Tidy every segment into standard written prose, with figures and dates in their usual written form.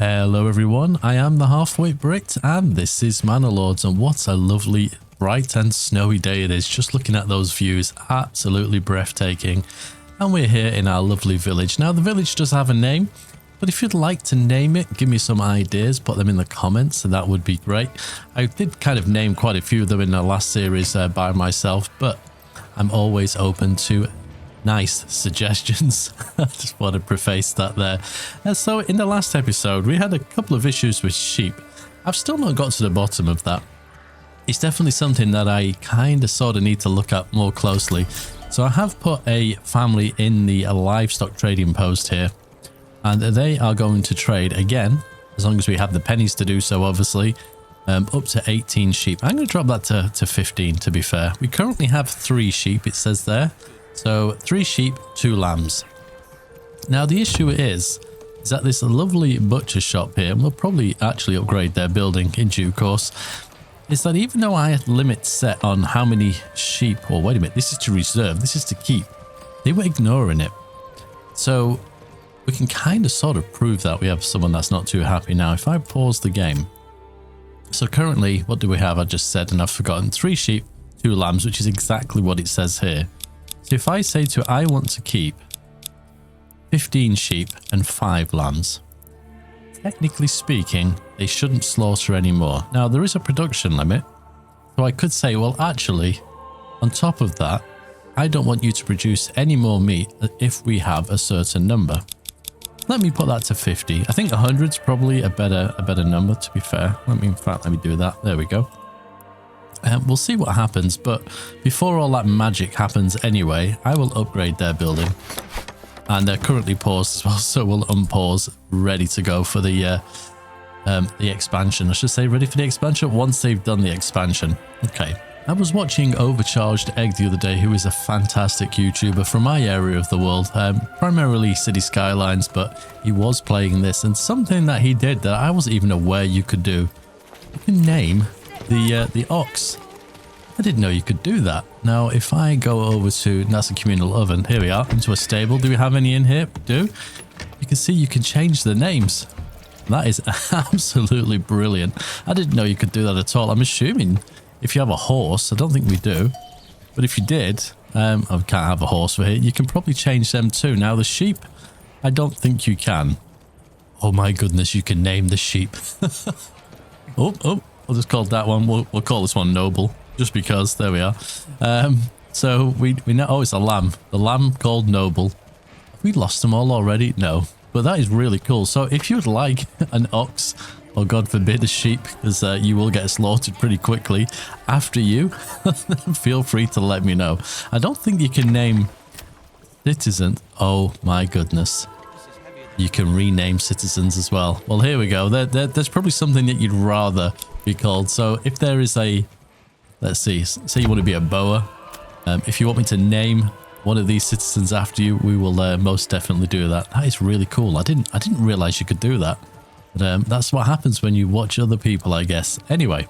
Hello everyone, I am the Halfwit Brit and this is Manor Lords, and what a lovely bright and snowy day it is. Just looking at those views, absolutely breathtaking. And we're here in our lovely village. Now the village does have a name, but if you'd like to name it, give me some ideas, put them in the comments, and that would be great. I did kind of name quite a few of them in the last series by myself, but I'm always open to nice suggestions. I just want to preface that there. So in the last episode, we had a couple of issues with sheep. I've still not got to the bottom of that. It's definitely something that I kind of sort of need to look at more closely. So I have put a family in the livestock trading post here, and they are going to trade again, as long as we have the pennies to do so, obviously, up to 18 sheep. I'm going to drop that to 15, to be fair. We currently have 3 sheep, it says there. So 3 sheep, 2 lambs. Now the issue is that this lovely butcher shop here, and we'll probably actually upgrade their building in due course, is that even though I had limits set on how many sheep, or wait a minute, this is to reserve, this is to keep, they were ignoring it. So we can kind of sort of prove that we have someone that's not too happy. Now if I pause the game, so currently what do we have? I just said and I've forgotten, 3 sheep, 2 lambs, which is exactly what it says here. So if I say to I want to keep 15 sheep and 5 lambs, technically speaking, they shouldn't slaughter anymore. Now there is a production limit, so I could say, well, actually, on top of that, I don't want you to produce any more meat if we have a certain number. Let me put that to 50. I think 100 is probably a better number, to be fair. Let me do that. There we go. We'll see what happens, but before all that magic happens anyway, I will upgrade their building. And they're currently paused as well, so we'll unpause, ready to go for the expansion. I should say ready for the expansion once they've done the expansion. Okay. I was watching Overcharged Egg the other day, who is a fantastic YouTuber from my area of the world, primarily City Skylines, but he was playing this, and something that he did that I wasn't even aware you could do. You can name the ox. I didn't know you could do that. Now if I go over to, that's a communal oven, here we are, into a stable. Do we have any in here? We do. You can see you can change the names. That is absolutely brilliant. I didn't know you could do that at all. I'm assuming if you have a horse, I don't think we do, but if you did, I can't have a horse for here, you can probably change them too. Now the sheep, I don't think you can. Oh my goodness, you can name the sheep. oh, I'll just call that one, we'll call this one Noble, just because, there we are. So we know, oh, it's a lamb. The lamb called Noble. Have we lost them all already? No, but that is really cool. So if you'd like an ox, or God forbid a sheep, because you will get slaughtered pretty quickly after you, feel free to let me know. I don't think you can name citizens. Oh my goodness. You can rename citizens as well. Well, here we go. There's probably something that you'd rather be called. So if there is a, let's see, say you want to be a boa. If you want me to name one of these citizens after you, we will most definitely do that. That is really cool. I didn't realize you could do that. But that's what happens when you watch other people, I guess. Anyway,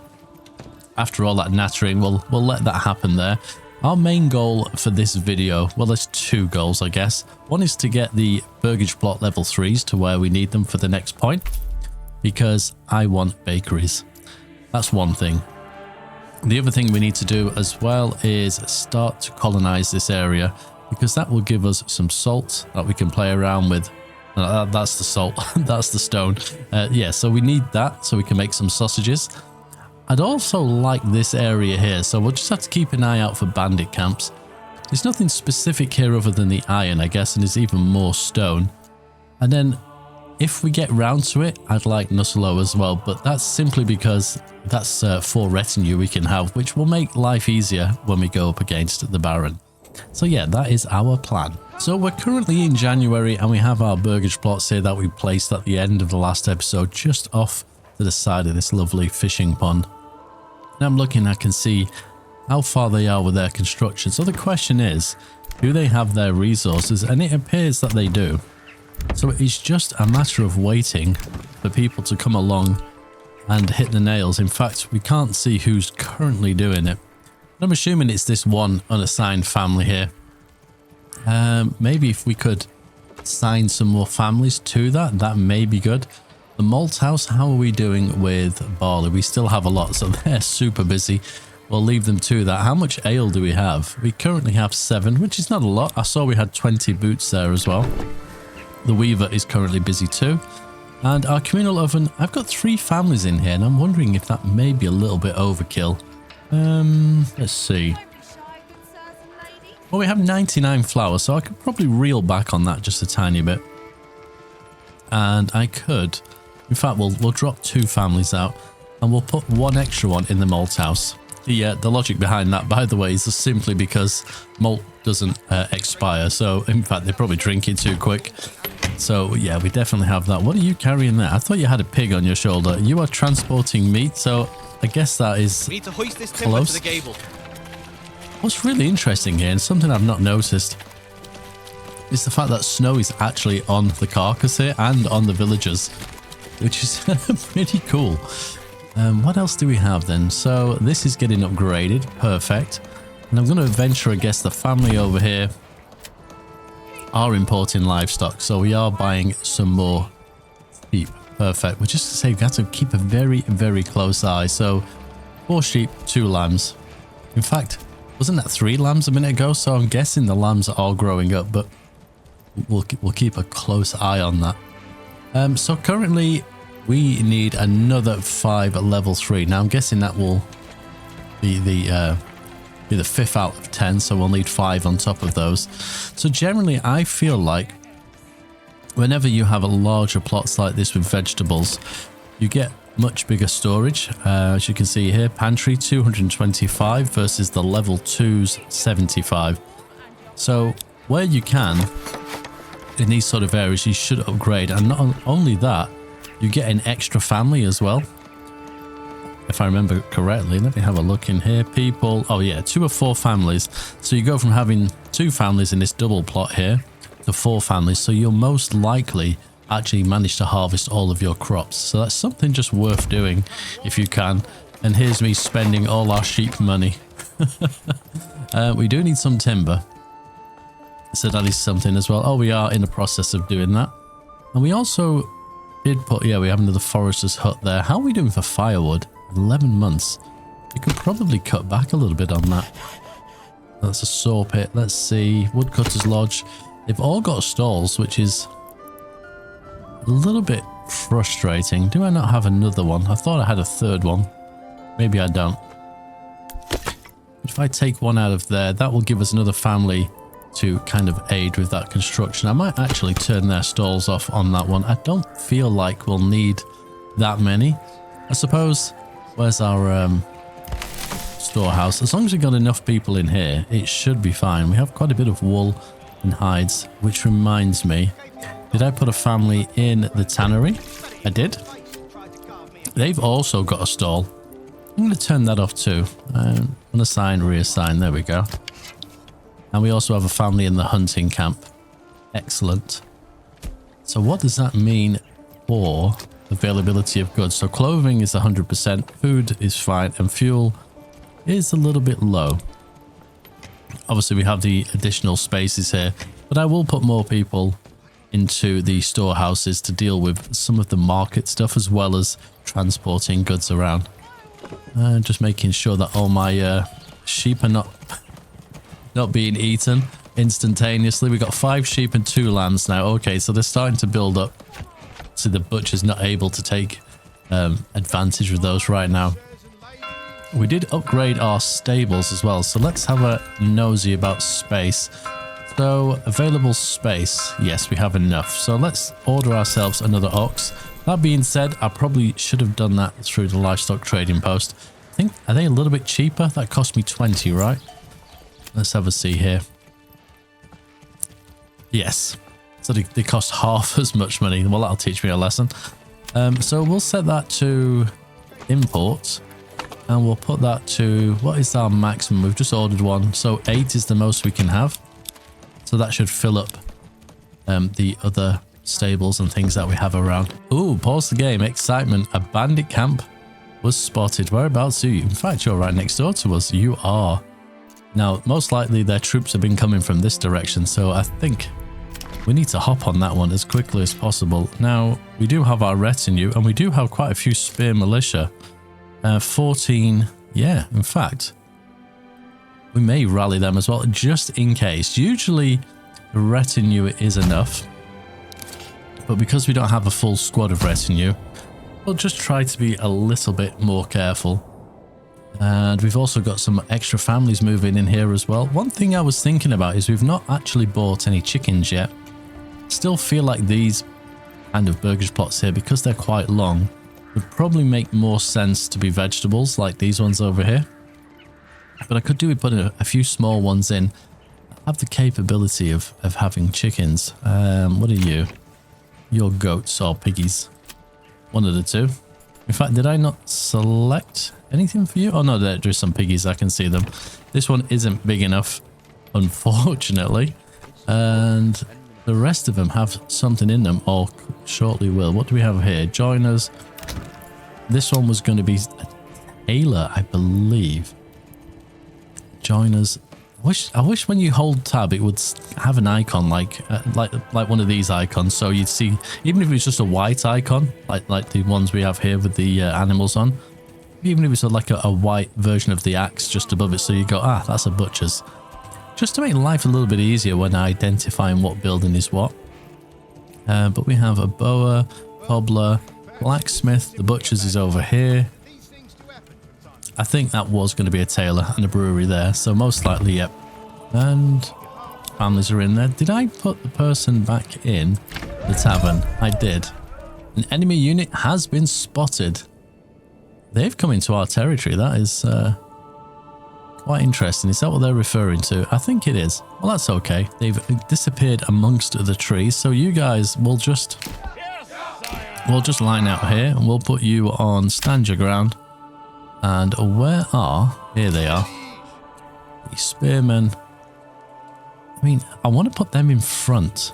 after all that nattering, we'll let that happen there. Our main goal for this video, well, there's 2 goals, I guess. One is to get the burgage plot level 3s to where we need them for the next point, because I want bakeries. That's one thing. The other thing we need to do as well is start to colonize this area, because that will give us some salt that we can play around with. That's the salt, that's the stone. Yeah, so we need that so we can make some sausages. I'd also like this area here, so we'll just have to keep an eye out for bandit camps. There's nothing specific here other than the iron, I guess, and there's even more stone. And then if we get round to it, I'd like Nusselo as well, but that's simply because that's 4 retinue we can have, which will make life easier when we go up against the Baron. So yeah, that is our plan. So we're currently in January and we have our burgage plots here that we placed at the end of the last episode, just off to the side of this lovely fishing pond. And I'm looking, I can see how far they are with their construction. So the question is, do they have their resources? And it appears that they do. So it's just a matter of waiting for people to come along and hit the nails. In fact, we can't see who's currently doing it. I'm assuming it's this one unassigned family here. Maybe if we could assign some more families to that may be good. The malt house, how are we doing with barley? We still have a lot, so they're super busy. We'll leave them to that. How much ale do we have? We currently have 7, which is not a lot. I saw we had 20 boots there as well. The weaver is currently busy too. And our communal oven, I've got 3 families in here, and I'm wondering if that may be a little bit overkill. Let's see. Well, we have 99 flour, so I could probably reel back on that just a tiny bit. And I could, in fact, we'll drop 2 families out, and we'll put 1 extra one in the malt house. The logic behind that, by the way, is just simply because malt doesn't expire. So, in fact, they probably drink it too quick. So, yeah, we definitely have that. What are you carrying there? I thought you had a pig on your shoulder. You are transporting meat, so I guess that is we need to hoist this timber to the gable. What's really interesting here, and something I've not noticed, is the fact that snow is actually on the carcass here and on the villagers, which is pretty cool. What else do we have then? So this is getting upgraded. Perfect. And I'm going to venture, I guess, the family over here are importing livestock. So we are buying some more sheep. Perfect. We're just to say we have to keep a very, very close eye. So 4 sheep, 2 lambs. In fact, wasn't that 3 lambs a minute ago? So I'm guessing the lambs are all growing up, but we'll keep a close eye on that. So currently we need another 5 at level 3. Now I'm guessing that will be the 5th out of 10, so we'll need 5 on top of those. So generally I feel like whenever you have a larger plots like this with vegetables, you get much bigger storage. As you can see here, pantry 225 versus the level 2's 75. So where you can, in these sort of areas, you should upgrade. And not only that, you get an extra family as well. If I remember correctly, let me have a look in here. People, oh yeah, 2 or 4 families. So you go from having 2 families in this double plot here to 4 families. So you'll most likely actually manage to harvest all of your crops. So that's something just worth doing if you can. And here's me spending all our sheep money. We do need some timber. So that is something as well. Oh, we are in the process of doing that. And we also did put, yeah, we have another forester's hut there. How are we doing for firewood? 11 months. We could probably cut back a little bit on that. That's a saw pit. Let's see. Woodcutter's lodge. They've all got stalls, which is a little bit frustrating. Do I not have another one? I thought I had a 3rd one. Maybe I don't. If I take one out of there, that will give us another family to kind of aid with that construction. I might actually turn their stalls off on that one. I don't feel like we'll need that many. I suppose, where's our storehouse? As long as we've got enough people in here, it should be fine. We have quite a bit of wool and hides, which reminds me, did I put a family in the tannery? I did. They've also got a stall. I'm going to turn that off too. Unassign, reassign. There we go. And we also have a family in the hunting camp. Excellent. So what does that mean for availability of goods? So clothing is 100%, food is fine, and fuel is a little bit low. Obviously we have the additional spaces here, but I will put more people into the storehouses to deal with some of the market stuff as well as transporting goods around. Just making sure that all my sheep are not being eaten instantaneously. We've got 5 sheep and 2 lambs now. Okay, so they're starting to build up. So the butcher's not able to take advantage of those right now. We did upgrade our stables as well. So let's have a nosy about space. So available space. Yes, we have enough. So let's order ourselves another ox. That being said, I probably should have done that through the livestock trading post. I think, are they a little bit cheaper? That cost me 20, right? Let's have a see here. Yes. So they cost half as much money. Well, that'll teach me a lesson. So we'll set that to import. And we'll put that to, what is our maximum? We've just ordered one. So 8 is the most we can have. So that should fill up the other stables and things that we have around. Ooh, pause the game. Excitement. A bandit camp was spotted. Whereabouts are you? In fact, you're right next door to us. You are. Now, most likely their troops have been coming from this direction. So I think we need to hop on that one as quickly as possible. Now, we do have our retinue, and we do have quite a few spear militia. 14, yeah, in fact, we may rally them as well, just in case. Usually, the retinue is enough, but because we don't have a full squad of retinue, we'll just try to be a little bit more careful. And we've also got some extra families moving in here as well. One thing I was thinking about is we've not actually bought any chickens yet. Still feel like these kind of burgers plots here, because they're quite long, would probably make more sense to be vegetables like these ones over here. But I could do with putting a few small ones in. I have the capability of having chickens. What are you? You're goats or piggies. One of the two. In fact, did I not select anything for you? Oh no, there's some piggies. I can see them. This one isn't big enough, unfortunately. And the rest of them have something in them, or shortly will. What do we have here? Joiners. This one was going to be a tailor, I believe. Joiners. I wish when you hold tab, it would have an icon like one of these icons. So you'd see, even if it's just a white icon, like the ones we have here with the animals on. Even if it's like a white version of the axe just above it, so you go, ah, that's a butcher's. Just to make life a little bit easier when identifying what building is what. But we have a bower, cobbler, blacksmith. The butcher's is over here. I think that was going to be a tailor and a brewery there, so most likely, yep. And families are in there. Did I put the person back in the tavern? I did. An enemy unit has been spotted. They've come into our territory. That is quite interesting. Is that what they're referring to? I think it is. Well, that's okay. They've disappeared amongst the trees. So you guys will just line out here, and we'll put you on stand your ground. And where are... Here they are. The spearmen. I mean, I want to put them in front.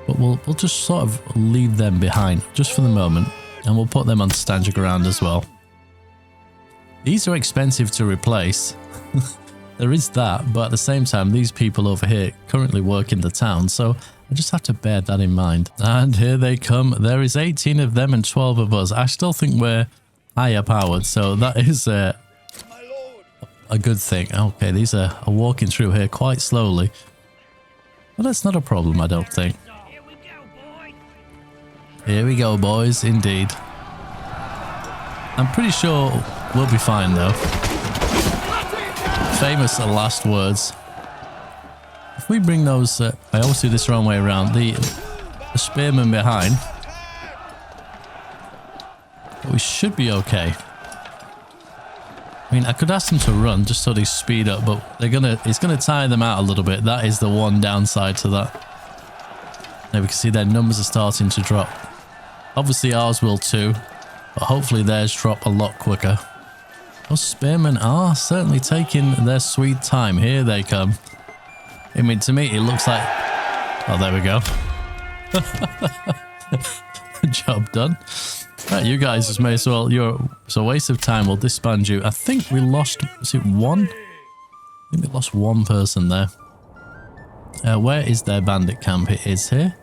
But we'll just sort of leave them behind, just for the moment. And we'll put them on stand your ground as well. These are expensive to replace. There is that, but at the same time, these people over here currently work in the town, so I just have to bear that in mind. And here they come. There is 18 of them and 12 of us. I still think we're higher powered, so that is a good thing. Okay, these are walking through here quite slowly. But that's not a problem, I don't think. Here we go, boys, indeed. I'm pretty sure we'll be fine, though. Famous last words. If we bring those... I always do this the wrong way around. The spearmen behind. We should be okay. I mean, I could ask them to run just so they speed up, but it's gonna tire them out a little bit. That is the one downside to that. There we can see their numbers are starting to drop. Obviously ours will too, but hopefully theirs drop a lot quicker. Those spearmen are certainly taking their sweet time. Here they come. I mean, to me, it looks like... Oh, there we go. Job done. Right, you guys just may as well... It's a waste of time. We'll disband you. I think we lost... Was it one? I think we lost one person there. Where is their bandit camp? It is here.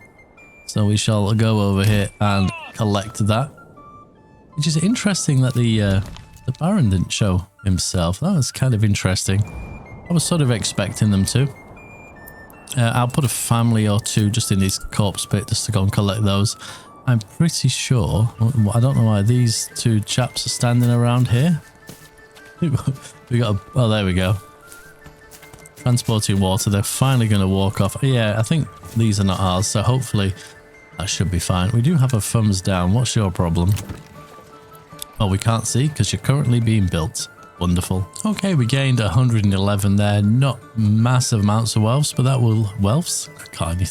So we shall go over here and collect that. Which is interesting that the Baron didn't show himself. That was kind of interesting. I was sort of expecting them to. I'll put a family or two just in this corpse pit just to go and collect those. I'm pretty sure... I don't know why these two chaps are standing around here. We got a... Oh, there we go. Transporting water. They're finally going to walk off. Yeah, I think these are not ours, so hopefully that should be fine. We do have a thumbs down. What's your problem? Oh, we can't see because you're currently being built. Wonderful. Okay, we gained 111 there. Not massive amounts of wealths, but that will... Wealths? God, I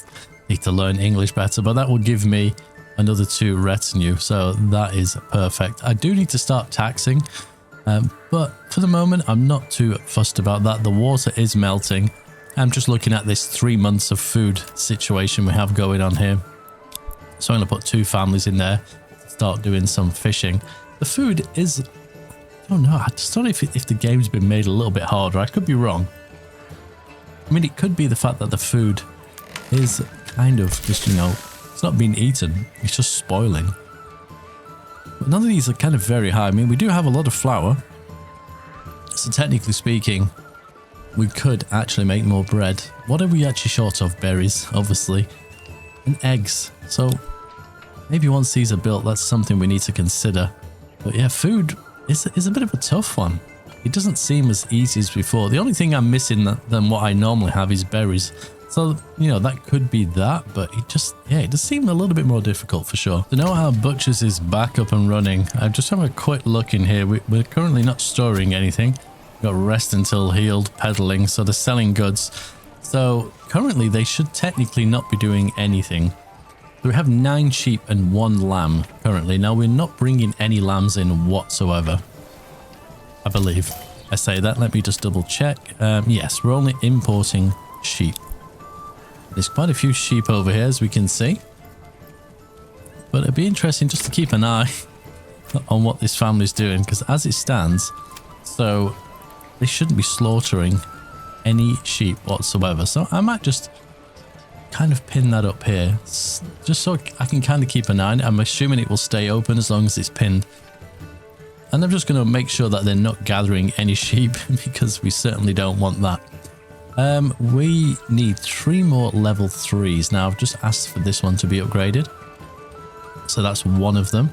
need to learn English better, but that will give me another 2 retinue, so that is perfect. I do need to start taxing, but for the moment, I'm not too fussed about that. The water is melting. I'm just looking at this 3 months of food situation we have going on here. So I'm going to put 2 families in there, start doing some fishing. The food is... I don't know. I just don't know if the game's been made a little bit harder. I could be wrong. I mean, it could be the fact that the food is kind of just, you know, it's not being eaten, it's just spoiling. But none of these are kind of very high. I mean, we do have a lot of flour, so technically speaking, we could actually make more bread. What are we actually short of? Berries, obviously, and eggs. So maybe once these are built, that's something we need to consider. But yeah, food is a bit of a tough one. It doesn't seem as easy as before. The only thing I'm missing than what I normally have is berries. So, you know, that could be that, but it just, yeah, it does seem a little bit more difficult for sure. So now our butchers is back up and running. I'm just having a quick look in here. We're currently not storing anything. We've got rest until healed, peddling, so they're selling goods. So currently they should technically not be doing anything. So we have 9 sheep and 1 lamb currently. Now we're not bringing any lambs in whatsoever, I believe. I say that, let me just double check. Yes, we're only importing sheep. There's quite a few sheep over here, as we can see. But it'd be interesting just to keep an eye on what this family's doing, because as it stands, so they shouldn't be slaughtering any sheep whatsoever. So I might just kind of pin that up here, just so I can kind of keep an eye on it. I'm assuming it will stay open as long as it's pinned. And I'm just going to make sure that they're not gathering any sheep, because we certainly don't want that. We need 3 more level 3s. Now I've just asked for this one to be upgraded, so that's one of them.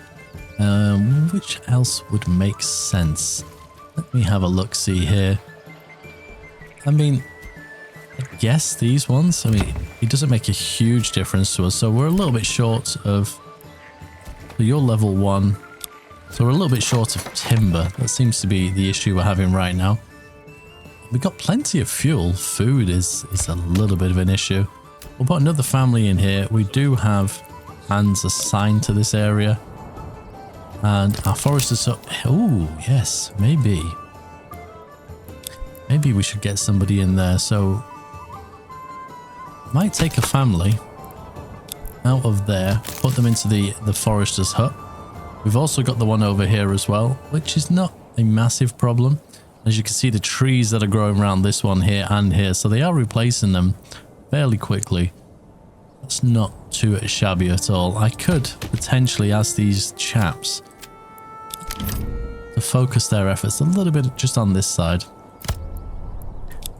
Which else would make sense? Let me have a look see here. I mean, I guess these ones, I mean, it doesn't make a huge difference to us, so we're a little bit short of, so you're level 1, so we're a little bit short of timber. That seems to be the issue we're having right now. We've got plenty of fuel. Food is a little bit of an issue. We'll put another family in here. We do have hands assigned to this area. And our foresters are... Oh, yes, maybe. Maybe we should get somebody in there. So, might take a family out of there, put them into the forester's hut. We've also got the one over here as well, which is not a massive problem. As you can see, the trees that are growing around this one here and here, so they are replacing them fairly quickly. That's not too shabby at all. I could potentially ask these chaps to focus their efforts a little bit just on this side.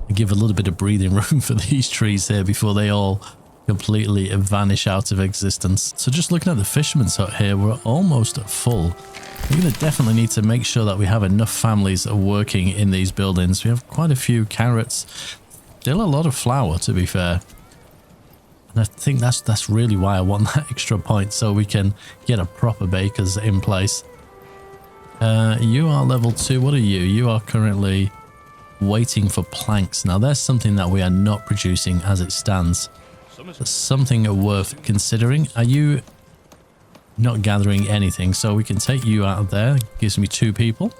And give a little bit of breathing room for these trees here before they all completely vanish out of existence. So just looking at the fisherman's hut here, we're almost full. We're going to definitely need to make sure that we have enough families working in these buildings. We have quite a few carrots, still a lot of flour to be fair. And I think that's really why I want that extra point, so we can get a proper baker's in place. You are level 2. What are you? You are currently waiting for planks. Now there's something that we are not producing as it stands. That's something worth considering. Are you not gathering anything? So we can take you out of there. Gives me 2 people,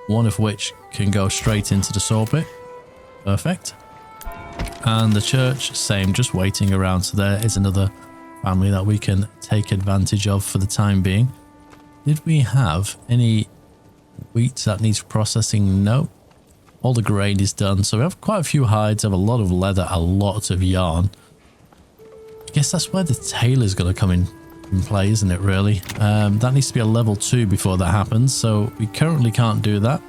one of which can go straight into the saw pit. Perfect. And the church, same, just waiting around. So there is another family that we can take advantage of for the time being. Did we have any wheat that needs processing? No. All the grain is done. So we have quite a few hides, have a lot of leather, a lot of yarn. I guess that's where the tailor's going to come in play, isn't it, really? That needs to be a level 2 before that happens, so we currently can't do that.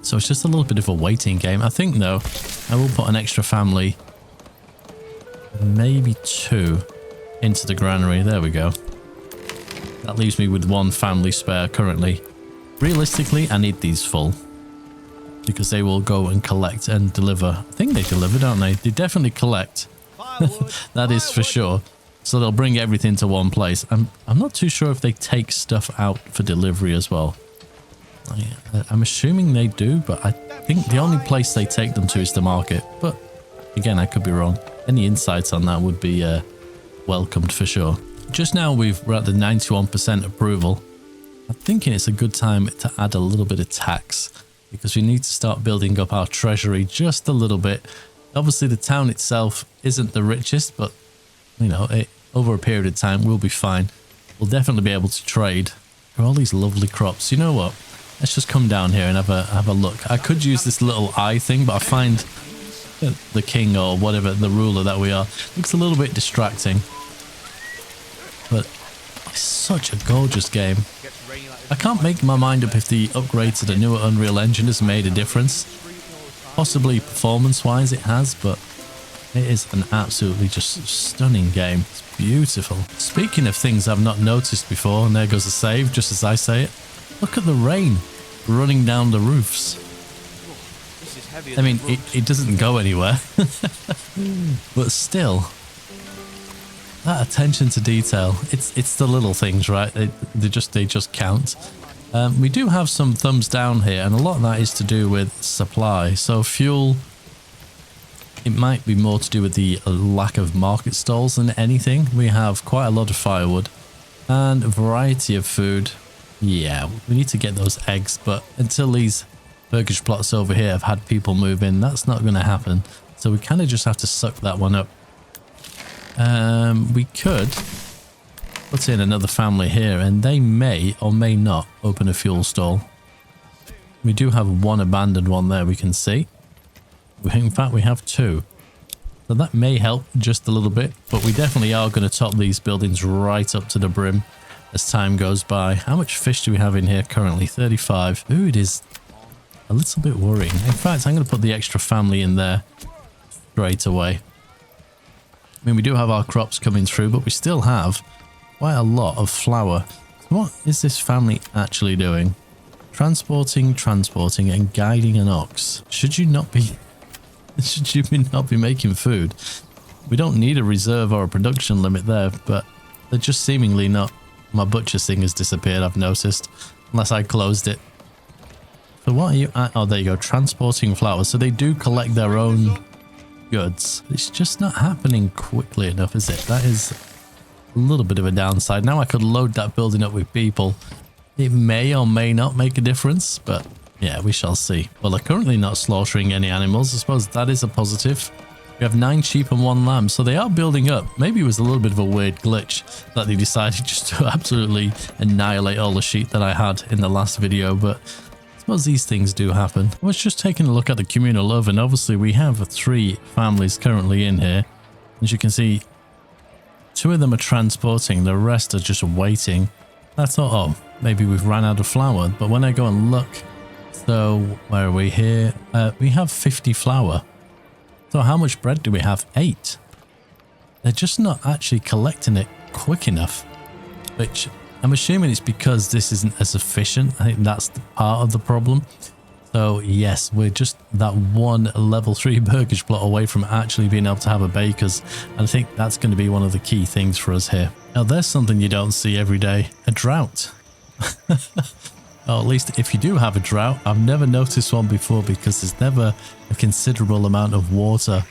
So it's just a little bit of a waiting game. I think, though, I will put an extra family, maybe 2, into the granary. There we go. That leaves me with 1 family spare currently. Realistically, I need these full, because they will go and collect and deliver. I think they deliver, don't they? They definitely collect. That is for sure. So they'll bring everything to one place. I'm not too sure if they take stuff out for delivery as well. I'm assuming they do, but I think the only place they take them to is the market. But again, I could be wrong. Any insights on that would be welcomed for sure. Just now we're at the 91% approval. I'm thinking it's a good time to add a little bit of tax, because we need to start building up our treasury just a little bit. Obviously the town itself isn't the richest, but you know, over a period of time we'll be fine. We'll definitely be able to trade for all these lovely crops. You know what? Let's just come down here and have a look. I could use this little eye thing, but I find the king or whatever, the ruler that we are. Looks a little bit distracting. But it's such a gorgeous game. I can't make my mind up if the upgrade to the newer Unreal Engine has made a difference. Possibly performance-wise it has, but it is an absolutely just stunning game. It's beautiful. Speaking of things I've not noticed before, and there goes the save, just as I say it. Look at the rain running down the roofs. I mean, it doesn't go anywhere. But still, that attention to detail, it's the little things, right? They just count. We do have some thumbs down here, and a lot of that is to do with supply. So fuel, it might be more to do with the lack of market stalls than anything. We have quite a lot of firewood and a variety of food. Yeah, we need to get those eggs, but until these burgage plots over here have had people move in, that's not going to happen. So we kind of just have to suck that one up. We could put in another family here, and they may or may not open a fuel stall. We do have one abandoned one there, we can see. In fact, we have two. So that may help just a little bit, but we definitely are going to top these buildings right up to the brim as time goes by. How much fish do we have in here currently? 35. Food is a little bit worrying. In fact, I'm going to put the extra family in there straight away. I mean, we do have our crops coming through, but we still have quite a lot of flour. So what is this family actually doing? Transporting, and guiding an ox. Should you not be making food? We don't need a reserve or a production limit there, but they're just seemingly not. My butcher's thing has disappeared, I've noticed, unless I closed it. So what are you at? Oh, there you go, transporting flour. So they do collect their own goods. It's just not happening quickly enough, is it? That is a little bit of a downside. Now I could load that building up with people. It may or may not make a difference, but yeah, we shall see. Well, they're currently not slaughtering any animals. I suppose that is a positive. We have 9 sheep and 1 lamb, so they are building up. Maybe it was a little bit of a weird glitch that they decided just to absolutely annihilate all the sheep that I had in the last video, but I suppose these things do happen. I was just taking a look at the communal oven. Obviously, we have 3 families currently in here. As you can see, 2 of them are transporting, the rest are just waiting. I thought, oh, maybe we've ran out of flour, but when I go and look, so where are we here? We have 50 flour. So how much bread do we have? 8. They're just not actually collecting it quick enough, which I'm assuming it's because this isn't as efficient. I think that's the part of the problem. So yes, we're just that one level 3 burgage plot away from actually being able to have a baker's, and I think that's going to be one of the key things for us here. Now there's something you don't see every day, a drought. Or at least if you do have a drought, I've never noticed one before because there's never a considerable amount of water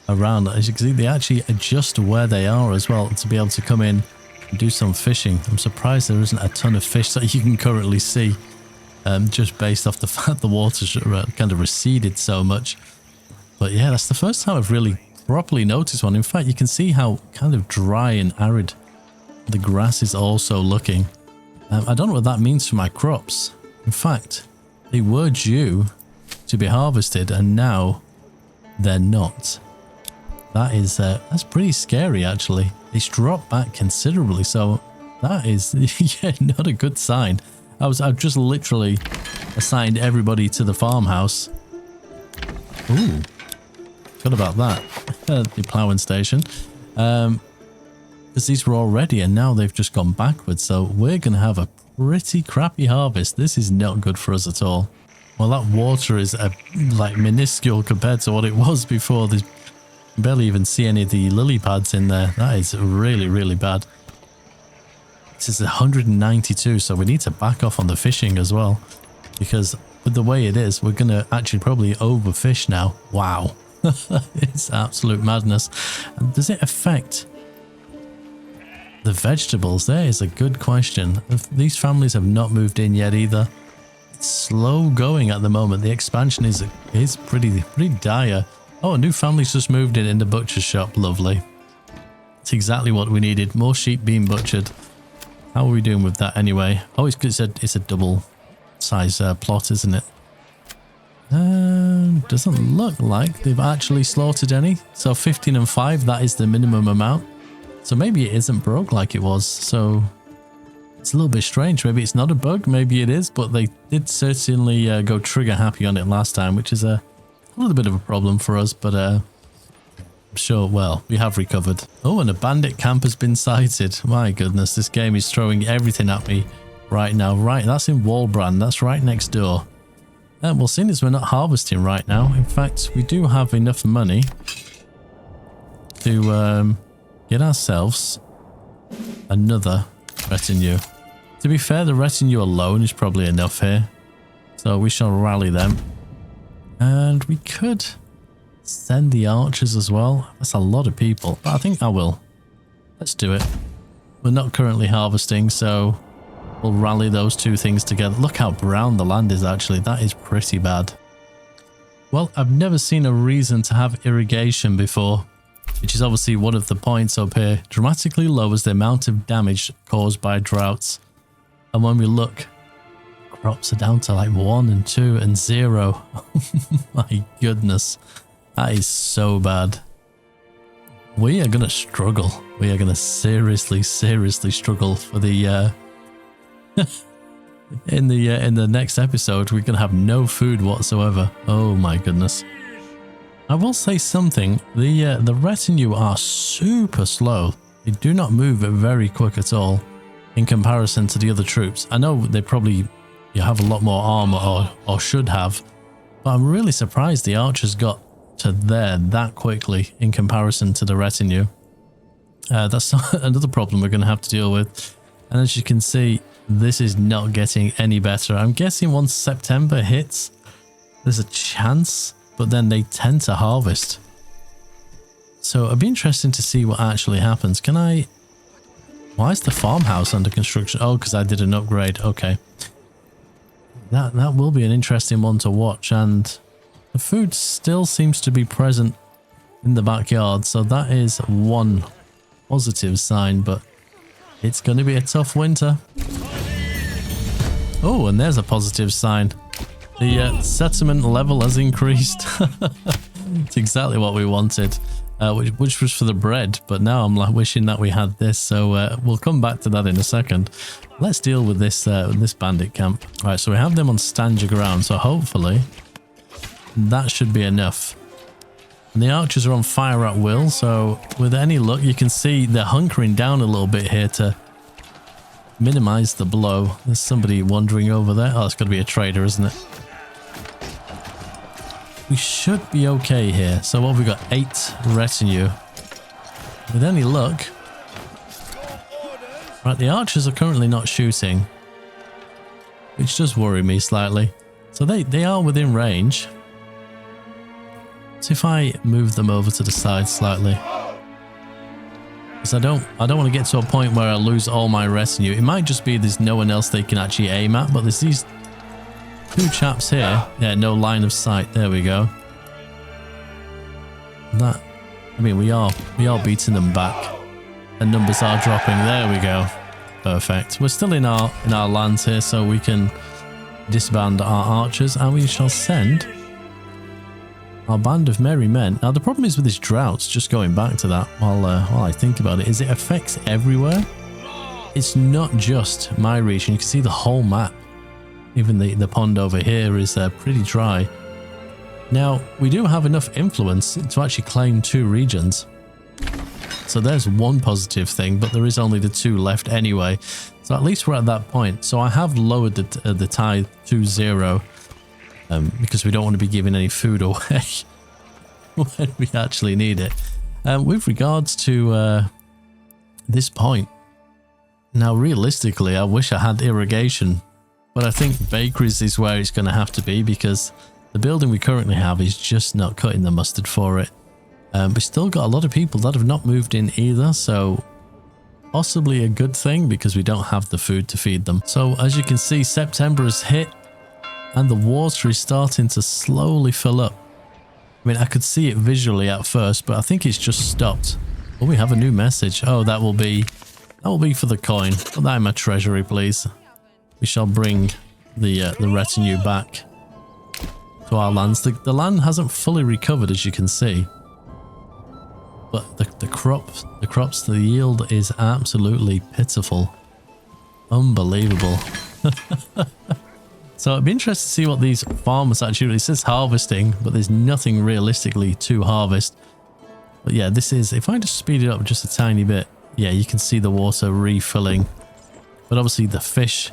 around. As you can see, they actually adjust where they are as well to be able to come in and do some fishing. I'm surprised there isn't a ton of fish that you can currently see, just based off the fact the water's kind of receded so much. But yeah, that's the first time I've really properly noticed one. In fact, you can see how kind of dry and arid the grass is also looking. I don't know what that means for my crops. In fact, they were due to be harvested and now they're not. That is, that's pretty scary actually. It's dropped back considerably, so that is, yeah, not a good sign. I've just literally assigned everybody to the farmhouse. Ooh, forgot about that. The ploughing station. Because these were all ready and now they've just gone backwards, so we're going to have a pretty crappy harvest. This is not good for us at all. Well, that water is like minuscule compared to what it was before. There's barely even see any of the lily pads in there. That is really, really bad. This is 192, so we need to back off on the fishing as well, because with the way it is, we're going to actually probably overfish now. Wow. It's absolute madness. And does it affect the vegetables? There is a good question. These families have not moved in yet either. It's slow going at the moment. The expansion is pretty dire. Oh, a new family's just moved in the butcher's shop. Lovely. It's exactly what we needed. More sheep being butchered. How are we doing with that anyway? Oh, it's a double size plot, isn't it? Doesn't look like they've actually slaughtered any. So 15 and 5, that is the minimum amount. So maybe it isn't broke like it was. So it's a little bit strange. Maybe it's not a bug, maybe it is, but they did certainly go trigger happy on it last time, which is a little bit of a problem for us, but I'm sure, well, we have recovered. Oh, and a bandit camp has been sighted. My goodness, this game is throwing everything at me right now. Right, that's in Walbrand. That's right next door. Well, seeing as we're not harvesting right now, in fact, we do have enough money to get ourselves another retinue. To be fair, the retinue alone is probably enough here. So we shall rally them. And we could send the archers as well. That's a lot of people, but I think I will. Let's do it. We're not currently harvesting, so we'll rally those two things together. Look how brown the land is actually. That is pretty bad. Well, I've never seen a reason to have irrigation before, which is obviously one of the points up here. Dramatically lowers the amount of damage caused by droughts. And when we look, crops are down to like 1 and 2 and 0. My goodness. That is so bad. We are going to struggle. We are going to seriously struggle for the in the next episode. We're going to have no food whatsoever. Oh my goodness. I will say something. The retinue are super slow. They do not move very quick at all in comparison to the other troops. I know they probably have a lot more armor or should have, but I'm really surprised the archers got to there that quickly in comparison to the retinue. That's another problem we're going to have to deal with. And as you can see, this is not getting any better. I'm guessing once September hits, there's a chance, but then they tend to harvest. So it'd be interesting to see what actually happens. Can I... Why is the farmhouse under construction? Oh, because I did an upgrade. Okay. That will be an interesting one to watch. And the food still seems to be present in the backyard. So that is one positive sign, but it's going to be a tough winter. Oh, and there's a positive sign. The settlement level has increased. It's exactly what we wanted, which was for the bread. But now I'm like wishing that we had this. So we'll come back to that in a second. Let's deal with this bandit camp. All right, so we have them on stand your ground. So hopefully that should be enough. And the archers are on fire at will. So with any luck, you can see they're hunkering down a little bit here to minimize the blow. There's somebody wandering over there. Oh, it's got to be a trader, isn't it? We should be okay here. So what have we got? 8 retinue. With any luck. Right, the archers are currently not shooting, which does worry me slightly. So they are within range. So if I move them over to the side slightly. Because I don't want to get to a point where I lose all my retinue. It might just be there's no one else they can actually aim at, but there's these 2 chaps here. Yeah, no line of sight. There we go. That, I mean, we are beating them back. And numbers are dropping. There we go. Perfect. We're still in our lands here, so we can disband our archers, and we shall send our band of merry men. Now the problem is with this drought, just going back to that while I think about it, is it affects everywhere. It's not just my region. You can see the whole map. Even the pond over here is pretty dry. Now we do have enough influence to actually claim 2 regions. So there's one positive thing, but there is only the 2 left anyway. So at least we're at that point. So I have lowered the tithe to 0 because we don't want to be giving any food away when we actually need it. With regards to this point, now realistically, I wish I had irrigation, but I think bakeries is where it's going to have to be because the building we currently have is just not cutting the mustard for it. We still got a lot of people that have not moved in either, so possibly a good thing because we don't have the food to feed them. So as you can see, September has hit and the water is starting to slowly fill up. I mean, I could see it visually at first, but I think it's just stopped. Oh, we have a new message. Oh, that will be for the coin. Put that in my treasury, please. We shall bring the retinue back. to our lands. The land hasn't fully recovered, as you can see. But the crops, the yield is absolutely pitiful. Unbelievable. So it'd be interesting to see what these farmers actually do. It says harvesting, but there's nothing realistically to harvest. But yeah, this is, if I just speed it up just a tiny bit, yeah, you can see the water refilling. But obviously the fish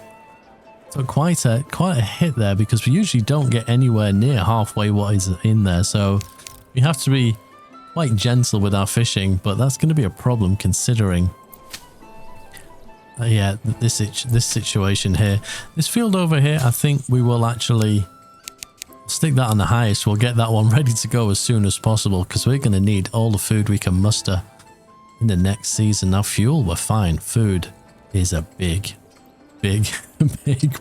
took quite a hit there, because we usually don't get anywhere near halfway what is in there. So we have to be quite gentle with our fishing, but that's going to be a problem considering yeah, this situation here. This field over here, I think we will actually stick that on the highest. We'll get that one ready to go as soon as possible, because we're going to need all the food we can muster in the next season. Now fuel, we're fine. Food is a big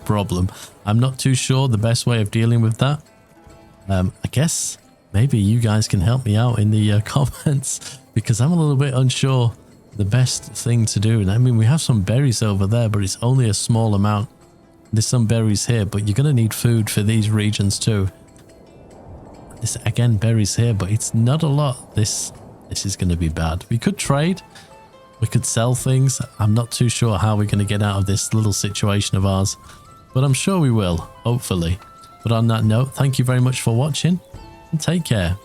problem. I'm not too sure the best way of dealing with that. I guess maybe you guys can help me out in the comments, because I'm a little bit unsure the best thing to do. And I mean, we have some berries over there, but it's only a small amount. There's some berries here, but you're going to need food for these regions too. This again, berries here, but it's not a lot. This is going to be bad. We could trade. We could sell things. I'm not too sure how we're going to get out of this little situation of ours, but I'm sure we will, hopefully. But on that note, thank you very much for watching and take care.